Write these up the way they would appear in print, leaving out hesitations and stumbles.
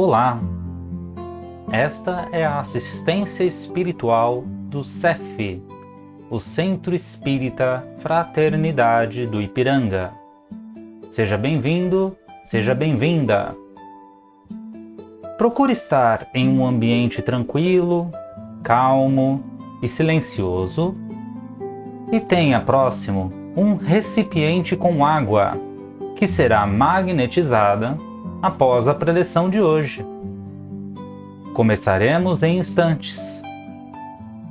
Olá! Esta é a assistência espiritual do CEF, o Centro Espírita Fraternidade do Ipiranga. Seja bem-vindo, seja bem-vinda! Procure estar em um ambiente tranquilo, calmo e silencioso e tenha próximo um recipiente com água, que será magnetizada após a preleção de hoje. Começaremos em instantes.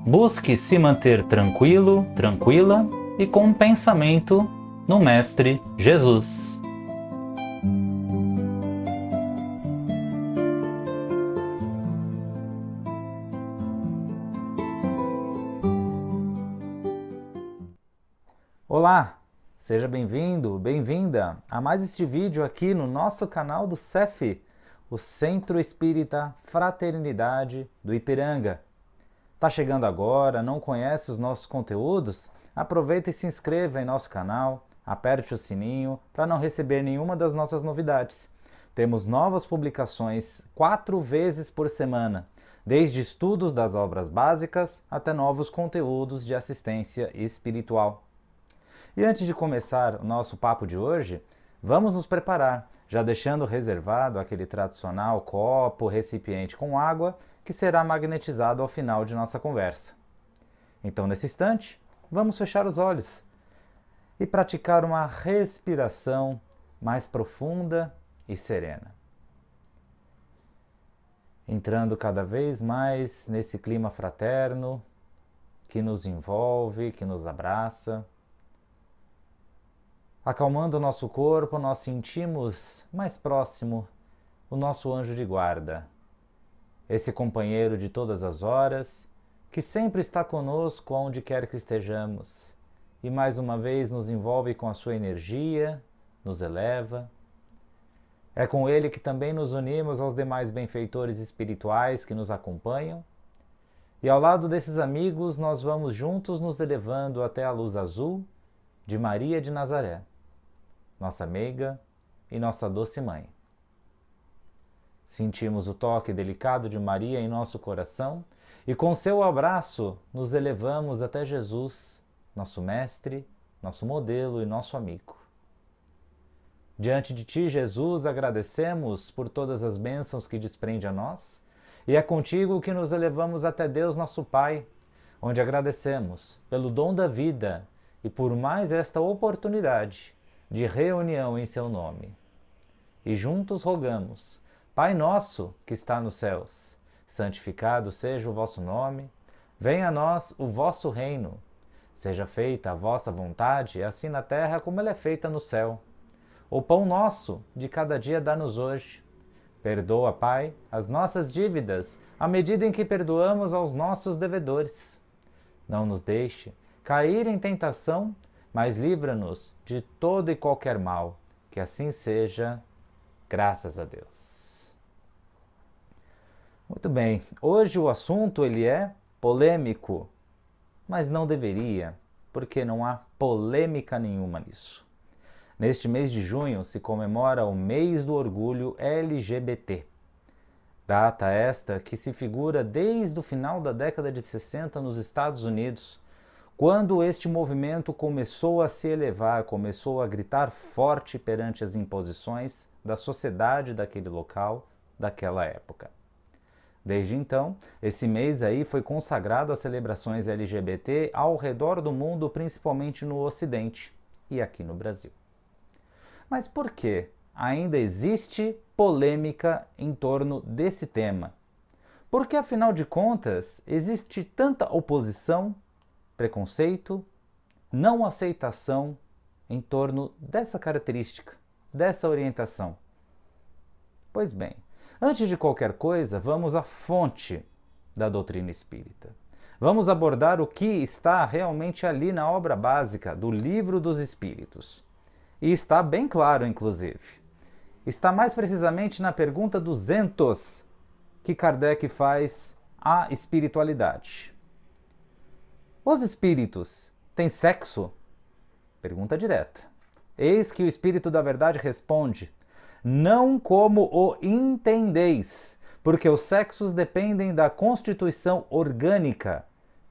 Busque se manter tranquilo, tranquila e com um pensamento no Mestre Jesus. Olá, seja bem-vindo, bem-vinda a mais este vídeo aqui no nosso canal do CEF, o Centro Espírita Fraternidade do Ipiranga. Tá chegando agora, não conhece os nossos conteúdos? Aproveita e se inscreva em nosso canal, aperte o sininho para não receber nenhuma das nossas novidades. Temos novas publicações 4 vezes por semana, desde estudos das obras básicas até novos conteúdos de assistência espiritual. E antes de começar o nosso papo de hoje, vamos nos preparar, já deixando reservado aquele tradicional copo, recipiente com água, que será magnetizado ao final de nossa conversa. Então, nesse instante, vamos fechar os olhos e praticar uma respiração mais profunda e serena. Entrando cada vez mais nesse clima fraterno que nos envolve, que nos abraça. Acalmando o nosso corpo, nós sentimos mais próximo o nosso anjo de guarda, esse companheiro de todas as horas, que sempre está conosco onde quer que estejamos, e mais uma vez nos envolve com a sua energia, nos eleva. É com ele que também nos unimos aos demais benfeitores espirituais que nos acompanham, e ao lado desses amigos nós vamos juntos nos elevando até a luz azul de Maria de Nazaré, nossa meiga e nossa doce mãe. Sentimos o toque delicado de Maria em nosso coração e com seu abraço nos elevamos até Jesus, nosso mestre, nosso modelo e nosso amigo. Diante de ti, Jesus, agradecemos por todas as bênçãos que desprende a nós e é contigo que nos elevamos até Deus, nosso Pai, onde agradecemos pelo dom da vida e por mais esta oportunidade de reunião em seu nome. E juntos rogamos: Pai nosso que está nos céus, santificado seja o vosso nome, venha a nós o vosso reino, seja feita a vossa vontade, assim na terra como ela é feita no céu. O pão nosso de cada dia dá-nos hoje. Perdoa, Pai, as nossas dívidas, à medida em que perdoamos aos nossos devedores. Não nos deixe cair em tentação, mas livra-nos de todo e qualquer mal, que assim seja, graças a Deus. Muito bem, hoje o assunto ele é polêmico, mas não deveria, porque não há polêmica nenhuma nisso. Neste mês de junho se comemora o mês do orgulho LGBT. Data esta que se figura desde o final da década de 60 nos Estados Unidos, quando este movimento começou a se elevar, começou a gritar forte perante as imposições da sociedade daquele local, daquela época. Desde então, esse mês aí foi consagrado às celebrações LGBT ao redor do mundo, principalmente no Ocidente e aqui no Brasil. Mas por que ainda existe polêmica em torno desse tema? Porque, afinal de contas, existe tanta oposição, preconceito, não aceitação em torno dessa característica, dessa orientação. Pois bem, antes de qualquer coisa, vamos à fonte da doutrina espírita. Vamos abordar o que está realmente ali na obra básica do Livro dos Espíritos. E está bem claro, inclusive. Está mais precisamente na pergunta 200 que Kardec faz à espiritualidade. Os espíritos têm sexo? Pergunta direta. Eis que o Espírito da Verdade responde: não como o entendeis, porque os sexos dependem da constituição orgânica.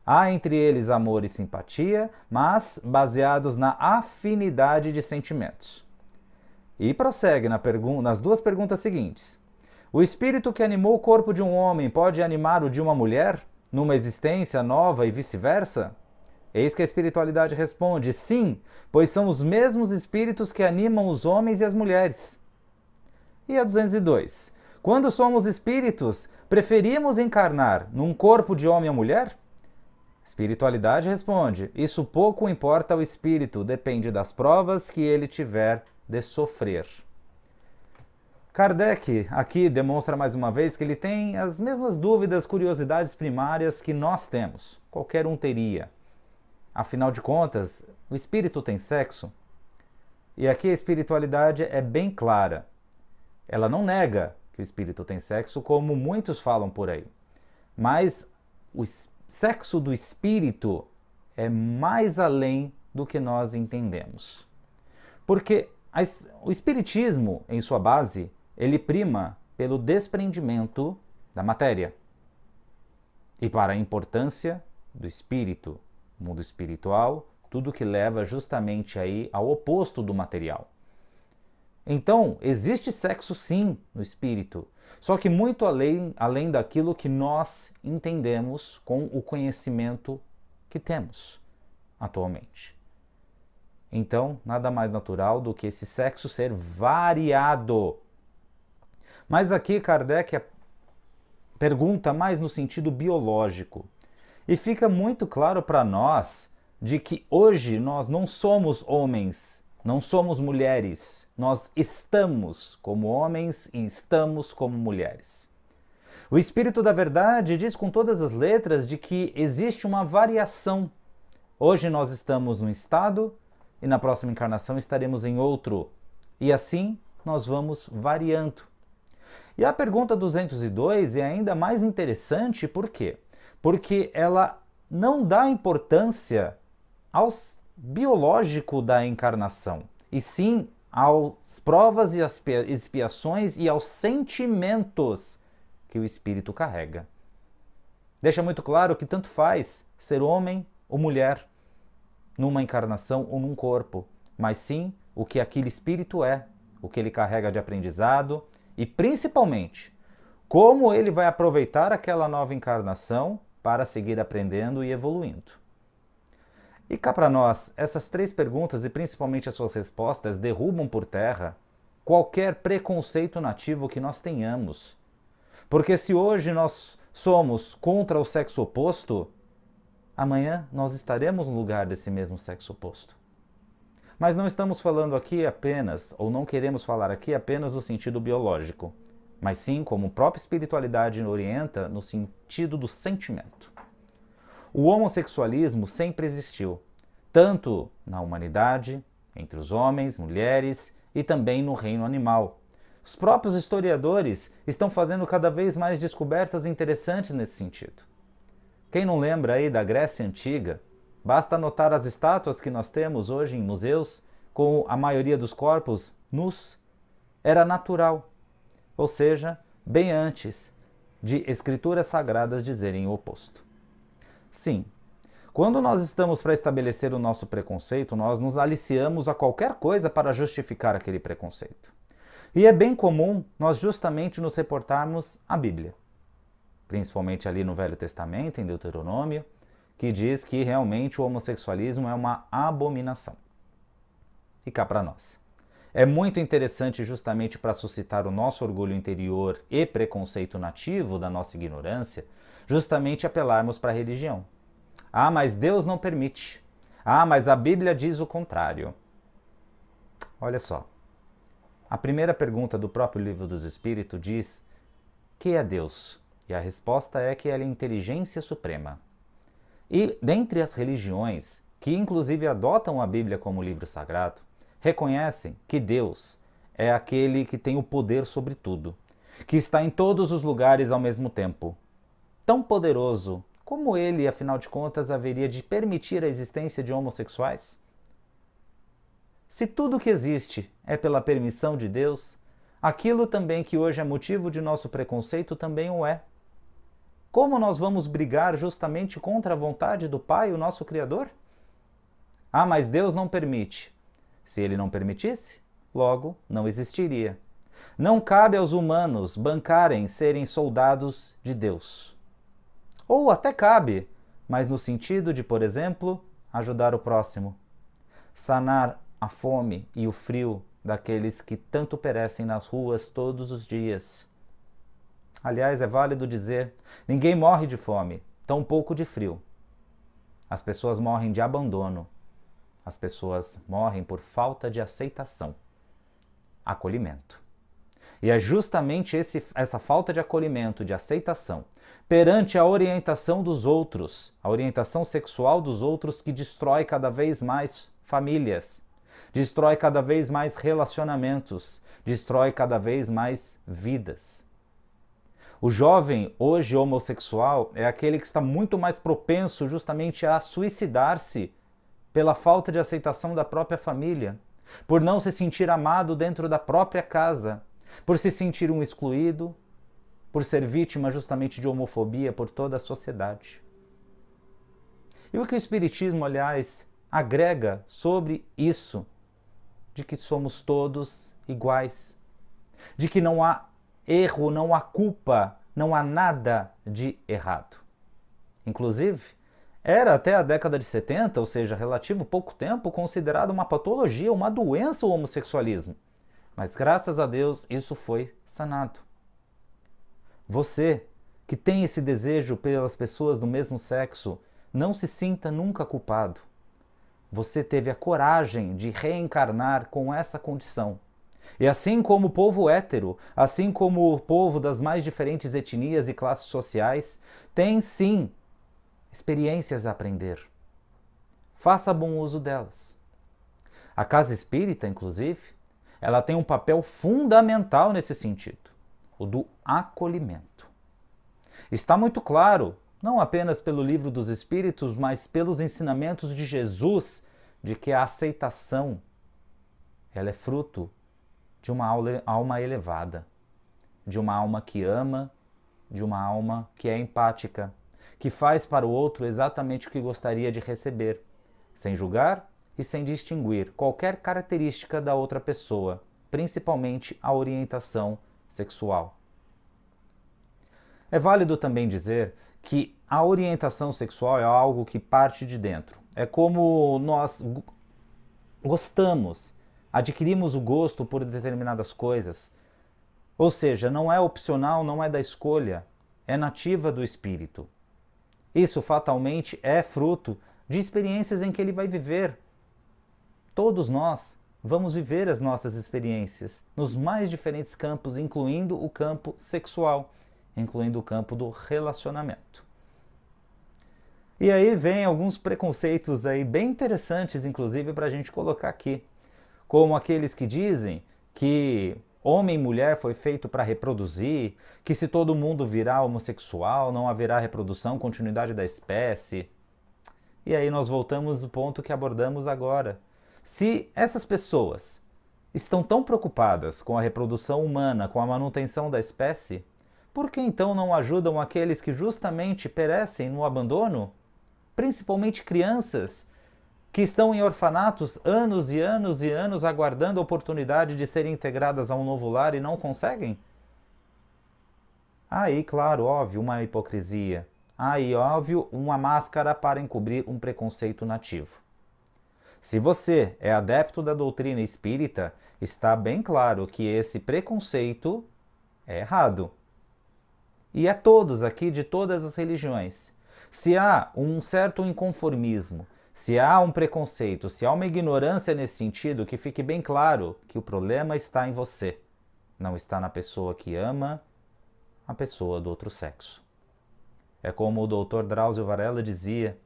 Há entre eles amor e simpatia, mas baseados na afinidade de sentimentos. E prossegue nas duas perguntas seguintes. O espírito que animou o corpo de um homem pode animar o de uma mulher, numa existência nova e vice-versa? Eis que a espiritualidade responde: sim, pois são os mesmos espíritos que animam os homens e as mulheres. E a 202. Quando somos espíritos, preferimos encarnar num corpo de homem ou mulher? Espiritualidade responde: isso pouco importa ao espírito, depende das provas que ele tiver de sofrer. Kardec aqui demonstra mais uma vez que ele tem as mesmas dúvidas, curiosidades primárias que nós temos. Qualquer um teria. Afinal de contas, o espírito tem sexo? E aqui a espiritualidade é bem clara. Ela não nega que o espírito tem sexo, como muitos falam por aí. Mas o sexo do espírito é mais além do que nós entendemos. Porque o espiritismo, em sua base, ele prima pelo desprendimento da matéria e para a importância do espírito, mundo espiritual, tudo que leva justamente aí ao oposto do material. Então, existe sexo sim no espírito, só que muito além daquilo que nós entendemos com o conhecimento que temos atualmente. Então, nada mais natural do que esse sexo ser variado. Mas aqui Kardec pergunta mais no sentido biológico. E fica muito claro para nós de que hoje nós não somos homens, não somos mulheres. Nós estamos como homens e estamos como mulheres. O Espírito da Verdade diz com todas as letras de que existe uma variação. Hoje nós estamos num estado e na próxima encarnação estaremos em outro. E assim nós vamos variando. E a pergunta 202 é ainda mais interessante, por quê? Porque ela não dá importância ao biológico da encarnação, e sim às provas e às expiações e aos sentimentos que o espírito carrega. Deixa muito claro que tanto faz ser homem ou mulher, numa encarnação ou num corpo, mas sim o que aquele espírito é, o que ele carrega de aprendizado, e principalmente, como ele vai aproveitar aquela nova encarnação para seguir aprendendo e evoluindo. E cá para nós, essas três perguntas e principalmente as suas respostas derrubam por terra qualquer preconceito nativo que nós tenhamos. Porque se hoje nós somos contra o sexo oposto, amanhã nós estaremos no lugar desse mesmo sexo oposto. Mas não estamos falando aqui apenas, ou não queremos falar aqui apenas no sentido biológico, mas sim como a própria espiritualidade orienta no sentido do sentimento. O homossexualismo sempre existiu, tanto na humanidade, entre os homens, mulheres e também no reino animal. Os próprios historiadores estão fazendo cada vez mais descobertas interessantes nesse sentido. Quem não lembra aí da Grécia Antiga? Basta notar as estátuas que nós temos hoje em museus, com a maioria dos corpos nus. Era natural, ou seja, bem antes de escrituras sagradas dizerem o oposto. Sim, quando nós estamos para estabelecer o nosso preconceito, nós nos aliciamos a qualquer coisa para justificar aquele preconceito. E é bem comum nós justamente nos reportarmos à Bíblia, principalmente ali no Velho Testamento, em Deuteronômio, que diz que realmente o homossexualismo é uma abominação. E cá para nós. É muito interessante justamente para suscitar o nosso orgulho interior e preconceito nativo da nossa ignorância, justamente apelarmos para a religião. Ah, mas Deus não permite. Ah, mas a Bíblia diz o contrário. Olha só. A primeira pergunta do próprio Livro dos Espíritos diz: que é Deus? E a resposta é que ele é a inteligência suprema. E dentre as religiões, que inclusive adotam a Bíblia como livro sagrado, reconhecem que Deus é aquele que tem o poder sobre tudo, que está em todos os lugares ao mesmo tempo. Tão poderoso, como ele, afinal de contas, haveria de permitir a existência de homossexuais? Se tudo que existe é pela permissão de Deus, aquilo também que hoje é motivo de nosso preconceito também o é. Como nós vamos brigar justamente contra a vontade do Pai, o nosso Criador? Ah, mas Deus não permite. Se Ele não permitisse, logo não existiria. Não cabe aos humanos bancarem serem soldados de Deus. Ou até cabe, mas no sentido de, por exemplo, ajudar o próximo, sanar a fome e o frio daqueles que tanto perecem nas ruas todos os dias. Aliás, é válido dizer, ninguém morre de fome, tampouco de frio. As pessoas morrem de abandono. As pessoas morrem por falta de aceitação, acolhimento. E é justamente essa falta de acolhimento, de aceitação, perante a orientação dos outros, a orientação sexual dos outros, que destrói cada vez mais famílias, destrói cada vez mais relacionamentos, destrói cada vez mais vidas. O jovem hoje homossexual é aquele que está muito mais propenso justamente a suicidar-se pela falta de aceitação da própria família, por não se sentir amado dentro da própria casa, por se sentir um excluído, por ser vítima justamente de homofobia por toda a sociedade. E o que o Espiritismo, aliás, agrega sobre isso, de que somos todos iguais, de que não há erro, não há culpa, não há nada de errado. Inclusive, era até a década de 70, ou seja, relativo pouco tempo, considerado uma patologia, uma doença o homossexualismo. Mas graças a Deus isso foi sanado. Você que tem esse desejo pelas pessoas do mesmo sexo, não se sinta nunca culpado. Você teve a coragem de reencarnar com essa condição. E assim como o povo hétero, assim como o povo das mais diferentes etnias e classes sociais, tem sim experiências a aprender. Faça bom uso delas. A casa espírita, inclusive, ela tem um papel fundamental nesse sentido, o do acolhimento. Está muito claro, não apenas pelo Livro dos Espíritos, mas pelos ensinamentos de Jesus, de que a aceitação ela é fruto de uma alma elevada, de uma alma que ama, de uma alma que é empática, que faz para o outro exatamente o que gostaria de receber, sem julgar e sem distinguir qualquer característica da outra pessoa, principalmente a orientação sexual. É válido também dizer que a orientação sexual é algo que parte de dentro. É como nós gostamos, adquirimos o gosto por determinadas coisas. Ou seja, não é opcional, não é da escolha, é nativa do espírito. Isso fatalmente é fruto de experiências em que ele vai viver. Todos nós vamos viver as nossas experiências nos mais diferentes campos, incluindo o campo sexual, incluindo o campo do relacionamento. E aí vem alguns preconceitos aí bem interessantes, inclusive, para a gente colocar aqui. Como aqueles que dizem que homem e mulher foi feito para reproduzir, que se todo mundo virar homossexual, não haverá reprodução, continuidade da espécie. E aí nós voltamos ao ponto que abordamos agora. Se essas pessoas estão tão preocupadas com a reprodução humana, com a manutenção da espécie, por que então não ajudam aqueles que justamente perecem no abandono? Principalmente crianças que estão em orfanatos anos e anos e anos aguardando a oportunidade de serem integradas a um novo lar e não conseguem? Aí, claro, óbvio, uma hipocrisia. Aí, óbvio, uma máscara para encobrir um preconceito nativo. Se você é adepto da doutrina espírita, está bem claro que esse preconceito é errado. E a todos aqui de todas as religiões. Se há um certo inconformismo, se há um preconceito, se há uma ignorância nesse sentido, que fique bem claro que o problema está em você, não está na pessoa que ama a pessoa do outro sexo. É como o Dr. Drauzio Varela dizia: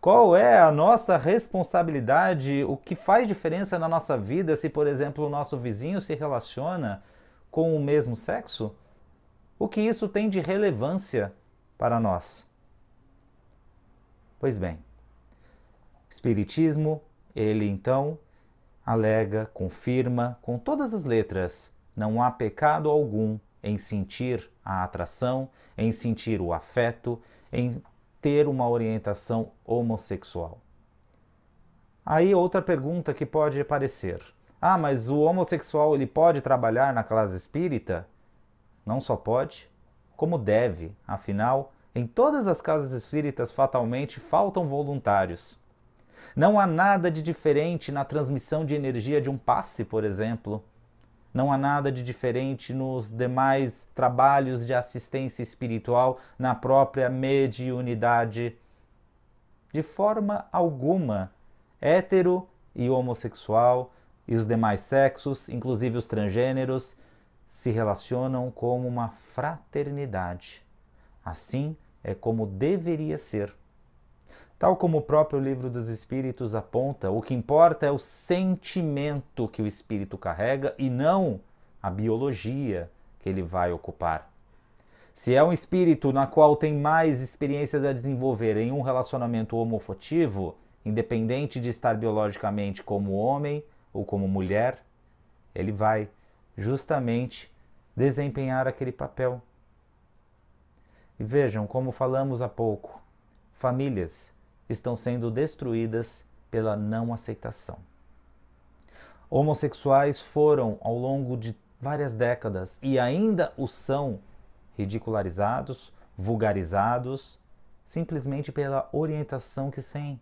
qual é a nossa responsabilidade, o que faz diferença na nossa vida se, por exemplo, o nosso vizinho se relaciona com o mesmo sexo? O que isso tem de relevância para nós? Pois bem, o Espiritismo, ele então alega, confirma com todas as letras não há pecado algum em sentir a atração, em sentir o afeto, em ter uma orientação homossexual. Aí outra pergunta que pode aparecer. Ah, mas o homossexual ele pode trabalhar na casa espírita? Não só pode, como deve. Afinal, em todas as casas espíritas fatalmente faltam voluntários. Não há nada de diferente na transmissão de energia de um passe, por exemplo. Não há nada de diferente nos demais trabalhos de assistência espiritual na própria mediunidade. De forma alguma, hétero e homossexual e os demais sexos, inclusive os transgêneros, se relacionam como uma fraternidade. Assim é como deveria ser. Tal como o próprio Livro dos Espíritos aponta, o que importa é o sentimento que o espírito carrega e não a biologia que ele vai ocupar. Se é um espírito na qual tem mais experiências a desenvolver em um relacionamento homoafetivo, independente de estar biologicamente como homem ou como mulher, ele vai justamente desempenhar aquele papel. E vejam, como falamos há pouco, famílias estão sendo destruídas pela não aceitação. Homossexuais foram, ao longo de várias décadas, e ainda o são, ridicularizados, vulgarizados, simplesmente pela orientação que têm,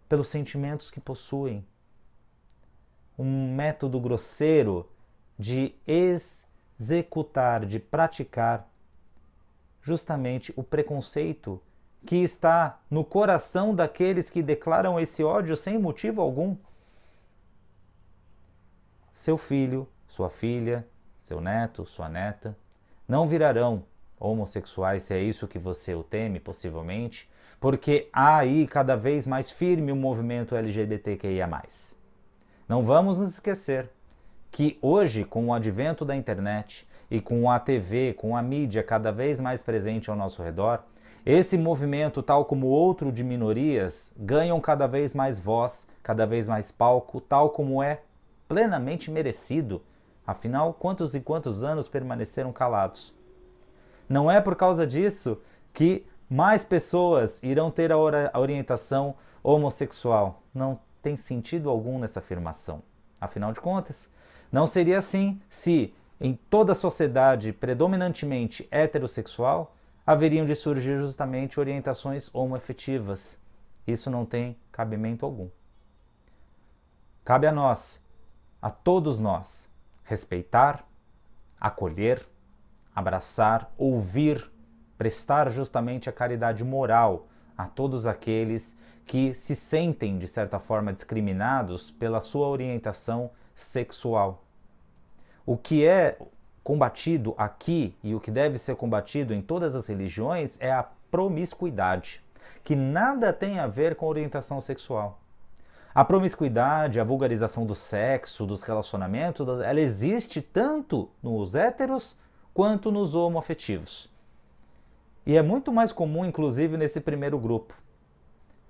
pelos sentimentos que possuem. Um método grosseiro de executar, de praticar justamente o preconceito que está no coração daqueles que declaram esse ódio sem motivo algum. Seu filho, sua filha, seu neto, sua neta, não virarão homossexuais, se é isso que você o teme, possivelmente, porque há aí cada vez mais firme o movimento LGBTQIA+. Não vamos nos esquecer que hoje, com o advento da internet e com a TV, com a mídia cada vez mais presente ao nosso redor, esse movimento, tal como outro de minorias, ganham cada vez mais voz, cada vez mais palco, tal como é plenamente merecido. Afinal, quantos e quantos anos permaneceram calados? Não é por causa disso que mais pessoas irão ter a orientação homossexual. Não tem sentido algum nessa afirmação. Afinal de contas, não seria assim se, em toda a sociedade predominantemente heterossexual, haveriam de surgir justamente orientações homoafetivas. Isso não tem cabimento algum. Cabe a nós, a todos nós, respeitar, acolher, abraçar, ouvir, prestar justamente a caridade moral a todos aqueles que se sentem, de certa forma, discriminados pela sua orientação sexual. O que é combatido aqui e o que deve ser combatido em todas as religiões é a promiscuidade, que nada tem a ver com orientação sexual. A promiscuidade, a vulgarização do sexo, dos relacionamentos, ela existe tanto nos héteros quanto nos homoafetivos. E é muito mais comum, inclusive, nesse primeiro grupo.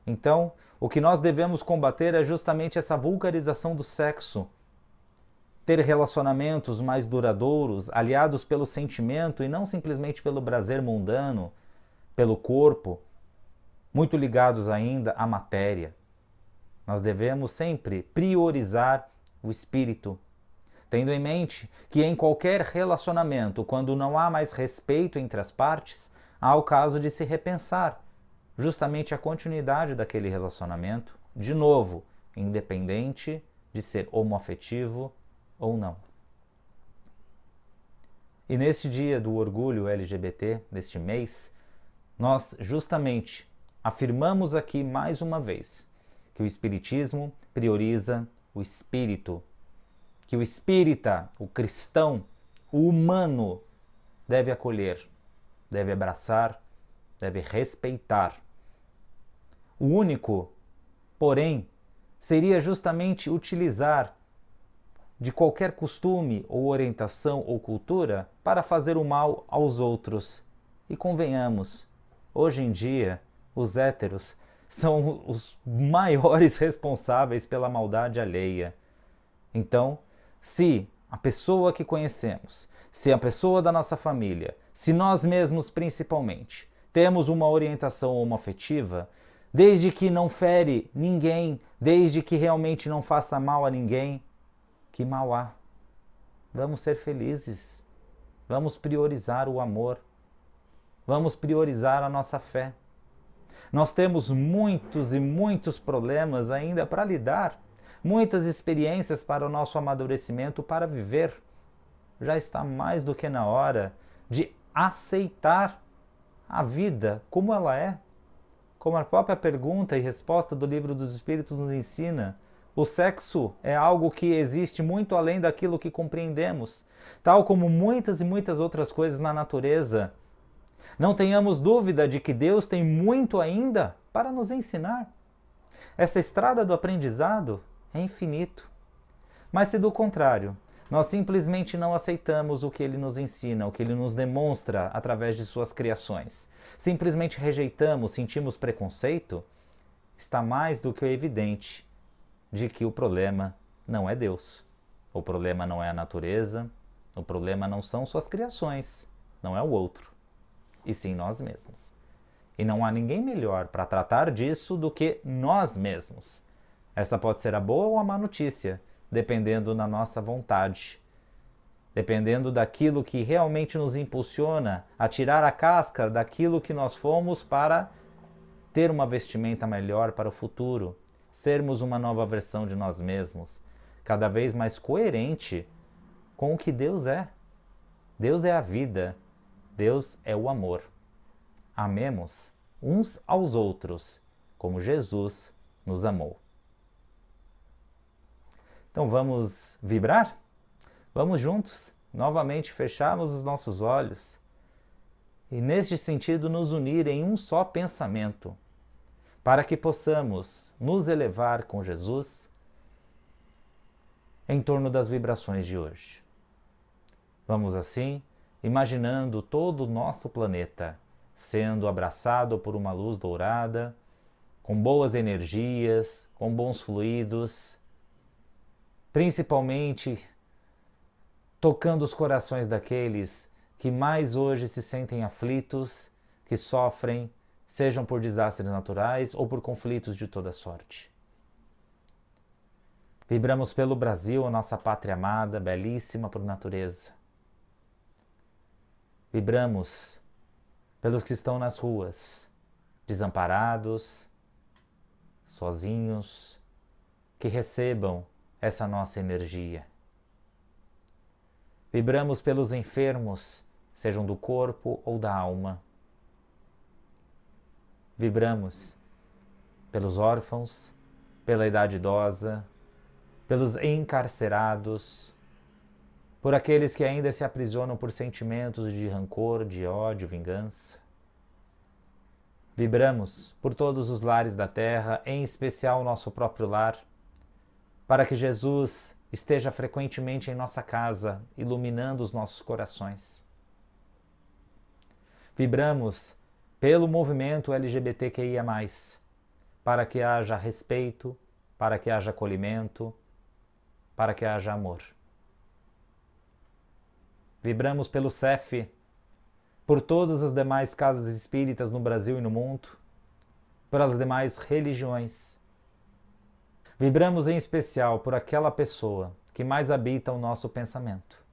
Então, o que nós devemos combater é justamente essa vulgarização do sexo. Ter relacionamentos mais duradouros, aliados pelo sentimento e não simplesmente pelo prazer mundano, pelo corpo, muito ligados ainda à matéria. Nós devemos sempre priorizar o espírito, tendo em mente que em qualquer relacionamento, quando não há mais respeito entre as partes, há o caso de se repensar justamente a continuidade daquele relacionamento, de novo, independente de ser homoafetivo ou não. E neste dia do orgulho LGBT, neste mês, nós justamente afirmamos aqui mais uma vez que o Espiritismo prioriza o espírito, que o espírita, o cristão, o humano deve acolher, deve abraçar, deve respeitar. O único, porém, seria justamente utilizar de qualquer costume ou orientação ou cultura para fazer o mal aos outros. E convenhamos, hoje em dia, os héteros são os maiores responsáveis pela maldade alheia. Então, se a pessoa que conhecemos, se a pessoa da nossa família, se nós mesmos principalmente, temos uma orientação homoafetiva, desde que não fere ninguém, desde que realmente não faça mal a ninguém, que mal há? Vamos ser felizes, vamos priorizar o amor, vamos priorizar a nossa fé. Nós temos muitos e muitos problemas ainda para lidar, muitas experiências para o nosso amadurecimento, para viver. Já está mais do que na hora de aceitar a vida como ela é. Como a própria pergunta e resposta do Livro dos Espíritos nos ensina, o sexo é algo que existe muito além daquilo que compreendemos, tal como muitas e muitas outras coisas na natureza. Não tenhamos dúvida de que Deus tem muito ainda para nos ensinar. Essa estrada do aprendizado é infinito. Mas se do contrário, nós simplesmente não aceitamos o que Ele nos ensina, o que Ele nos demonstra através de suas criações, simplesmente rejeitamos, sentimos preconceito, está mais do que evidente de que o problema não é Deus. O problema não é a natureza, o problema não são suas criações, não é o outro, e sim nós mesmos. E não há ninguém melhor para tratar disso do que nós mesmos. Essa pode ser a boa ou a má notícia, dependendo da nossa vontade, dependendo daquilo que realmente nos impulsiona a tirar a casca daquilo que nós fomos para ter uma vestimenta melhor para o futuro, sermos uma nova versão de nós mesmos, cada vez mais coerente com o que Deus é. Deus é a vida, Deus é o amor. Amemos uns aos outros, como Jesus nos amou. Então vamos vibrar? Vamos juntos, novamente fecharmos os nossos olhos e neste sentido nos unir em um só pensamento, para que possamos nos elevar com Jesus em torno das vibrações de hoje. Vamos assim, imaginando todo o nosso planeta sendo abraçado por uma luz dourada, com boas energias, com bons fluidos, principalmente tocando os corações daqueles que mais hoje se sentem aflitos, que sofrem, sejam por desastres naturais ou por conflitos de toda sorte. Vibramos pelo Brasil, a nossa pátria amada, belíssima por natureza. Vibramos pelos que estão nas ruas, desamparados, sozinhos, que recebam essa nossa energia. Vibramos pelos enfermos, sejam do corpo ou da alma. Vibramos pelos órfãos, pela idade idosa, pelos encarcerados, por aqueles que ainda se aprisionam por sentimentos de rancor, de ódio, vingança. Vibramos por todos os lares da terra, em especial o nosso próprio lar, para que Jesus esteja frequentemente em nossa casa, iluminando os nossos corações. Vibramos pelo movimento LGBTQIA+, para que haja respeito, para que haja acolhimento, para que haja amor. Vibramos pelo CEF, por todas as demais casas espíritas no Brasil e no mundo, pelas demais religiões. Vibramos em especial por aquela pessoa que mais habita o nosso pensamento.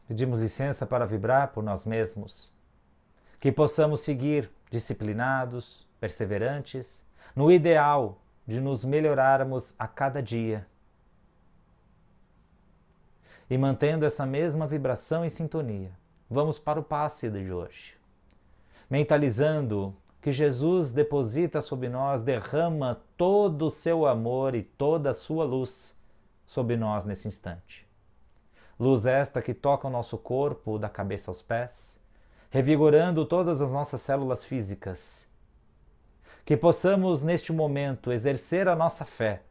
Pedimos licença para vibrar por nós mesmos, que possamos seguir disciplinados, perseverantes, no ideal de nos melhorarmos a cada dia. E mantendo essa mesma vibração e sintonia, vamos para o passe de hoje. Mentalizando que Jesus deposita sobre nós, derrama todo o seu amor e toda a sua luz sobre nós nesse instante. Luz esta que toca o nosso corpo da cabeça aos pés, revigorando todas as nossas células físicas. Que possamos neste momento exercer a nossa fé,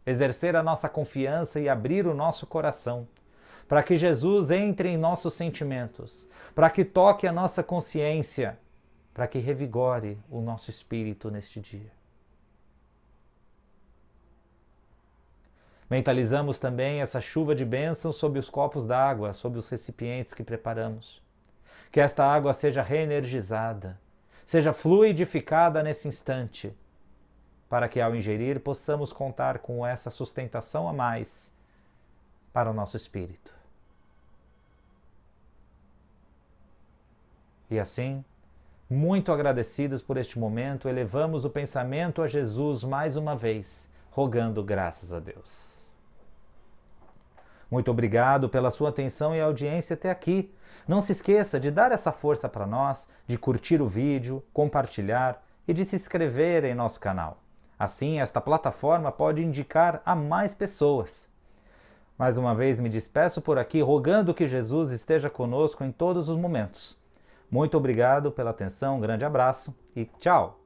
exercer a nossa confiança e abrir o nosso coração, para que Jesus entre em nossos sentimentos, para que toque a nossa consciência, para que revigore o nosso espírito neste dia. Mentalizamos também essa chuva de bênçãos sobre os copos d'água, sobre os recipientes que preparamos. Que esta água seja reenergizada, seja fluidificada nesse instante, para que ao ingerir possamos contar com essa sustentação a mais para o nosso espírito. E assim, muito agradecidos por este momento, elevamos o pensamento a Jesus mais uma vez, rogando graças a Deus. Muito obrigado pela sua atenção e audiência até aqui. Não se esqueça de dar essa força para nós, de curtir o vídeo, compartilhar e de se inscrever em nosso canal. Assim, esta plataforma pode indicar a mais pessoas. Mais uma vez me despeço por aqui, rogando que Jesus esteja conosco em todos os momentos. Muito obrigado pela atenção, um grande abraço e tchau!